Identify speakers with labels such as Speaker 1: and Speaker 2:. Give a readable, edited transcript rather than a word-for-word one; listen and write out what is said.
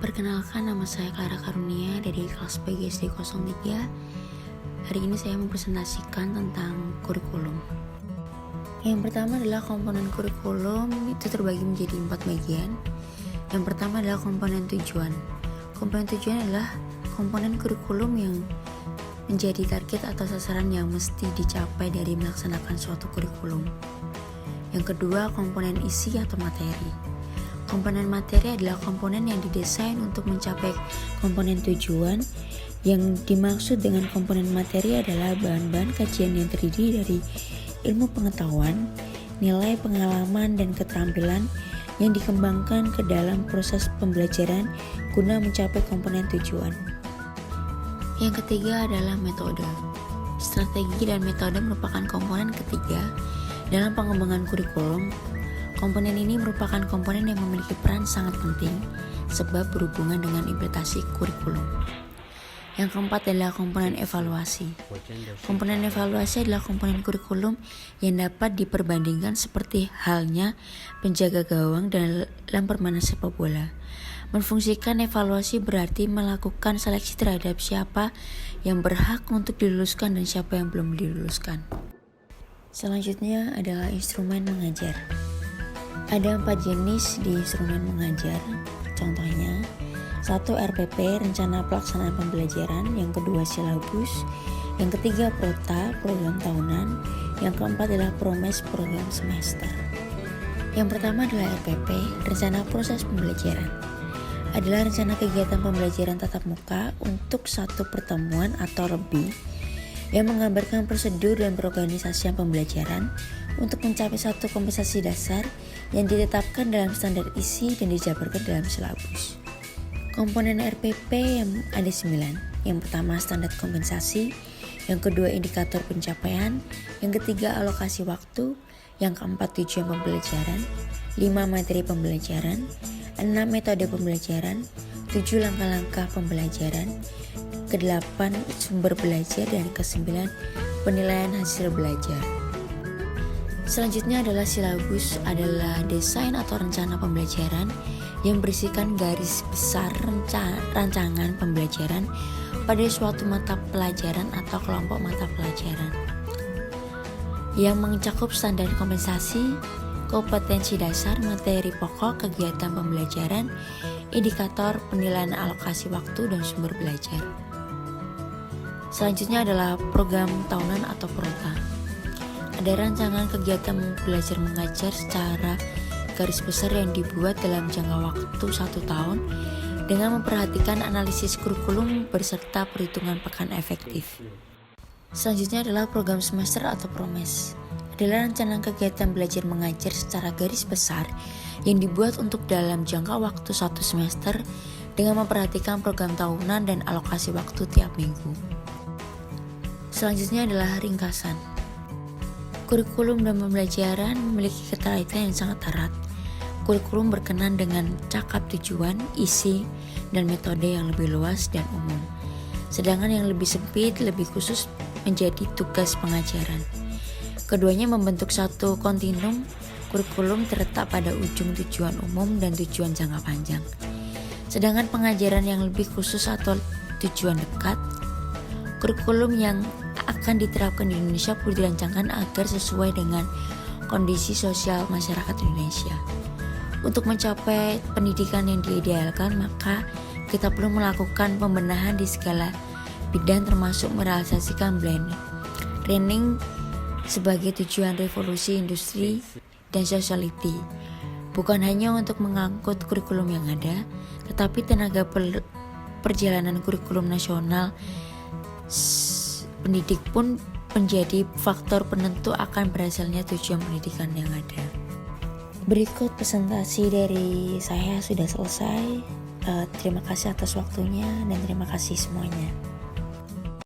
Speaker 1: Perkenalkan, nama saya Clara Karunia dari kelas PGSD 03. Hari ini saya mempresentasikan tentang kurikulum. Yang pertama adalah komponen kurikulum, itu terbagi menjadi 4 bagian. Yang pertama adalah komponen tujuan. Komponen tujuan adalah komponen kurikulum yang menjadi target atau sasaran yang mesti dicapai dari melaksanakan suatu kurikulum. Yang kedua, komponen isi atau materi. Komponen materi adalah komponen yang didesain untuk mencapai komponen tujuan. Yang dimaksud dengan komponen materi adalah bahan-bahan kajian yang terdiri dari ilmu pengetahuan, nilai pengalaman, dan keterampilan yang dikembangkan ke dalam proses pembelajaran guna mencapai komponen tujuan. Yang ketiga adalah metode. Strategi dan metode merupakan komponen ketiga dalam pengembangan kurikulum. Komponen ini merupakan komponen yang memiliki peran sangat penting sebab berhubungan dengan implementasi kurikulum. Yang keempat adalah komponen evaluasi. Komponen evaluasi adalah komponen kurikulum yang dapat diperbandingkan seperti halnya penjaga gawang dalam permainan sepak bola. Menfungsikan evaluasi berarti melakukan seleksi terhadap siapa yang berhak untuk diluluskan dan siapa yang belum diluluskan. Selanjutnya adalah instrumen mengajar. Ada 4 jenis di instrumen mengajar. Contohnya, 1. RPP, rencana pelaksanaan pembelajaran. Yang kedua, silabus. Yang ketiga, prota, program tahunan. Yang keempat adalah promes, program semester. Yang pertama adalah RPP, rencana proses pembelajaran. Adalah rencana kegiatan pembelajaran tatap muka untuk satu pertemuan atau lebih yang menggambarkan prosedur dan perorganisasian pembelajaran untuk mencapai satu kompensasi dasar yang ditetapkan dalam standar isi dan dijabarkan dalam silabus. Komponen RPP yang ada 9. Yang pertama standar kompensasi, yang kedua indikator pencapaian, yang ketiga alokasi waktu, yang keempat tujuan pembelajaran, 5 materi pembelajaran, 6 metode pembelajaran, 7 langkah-langkah pembelajaran, ke-8 sumber belajar, dan ke-9 penilaian hasil belajar. Selanjutnya adalah silabus, adalah desain atau rencana pembelajaran yang berisikan garis besar rancangan pembelajaran pada suatu mata pelajaran atau kelompok mata pelajaran yang mencakup standar kompensasi, kompetensi dasar, materi pokok, kegiatan pembelajaran, indikator, penilaian alokasi waktu, dan sumber belajar. Selanjutnya adalah program tahunan atau prota. Ada rancangan kegiatan belajar mengajar secara garis besar yang dibuat dalam jangka waktu 1 tahun dengan memperhatikan analisis kurikulum beserta perhitungan pekan efektif. Selanjutnya adalah program semester atau promes. Adalah rancangan kegiatan belajar mengajar secara garis besar yang dibuat untuk dalam jangka waktu 1 semester dengan memperhatikan program tahunan dan alokasi waktu tiap minggu. Selanjutnya adalah ringkasan. Kurikulum dan pembelajaran memiliki keterkaitan yang sangat erat. Kurikulum berkenan dengan cakap tujuan, isi, dan metode yang lebih luas dan umum. Sedangkan yang lebih sempit, lebih khusus menjadi tugas pengajaran. Keduanya membentuk satu kontinum. Kurikulum terletak pada ujung tujuan umum dan tujuan jangka panjang. Sedangkan pengajaran yang lebih khusus atau tujuan dekat, kurikulum yang akan diterapkan di Indonesia perlu dirancangkan agar sesuai dengan kondisi sosial masyarakat Indonesia. Untuk mencapai pendidikan yang diidealkan, maka kita perlu melakukan pembenahan di segala bidang termasuk merealisasikan blending sebagai tujuan revolusi industri dan sociality. Bukan hanya untuk mengangkut kurikulum yang ada, tetapi tenaga perjalanan kurikulum nasional pendidik pun menjadi faktor penentu akan berhasilnya tujuan pendidikan yang ada. Berikut presentasi dari saya sudah selesai. Terima kasih atas waktunya dan terima kasih semuanya.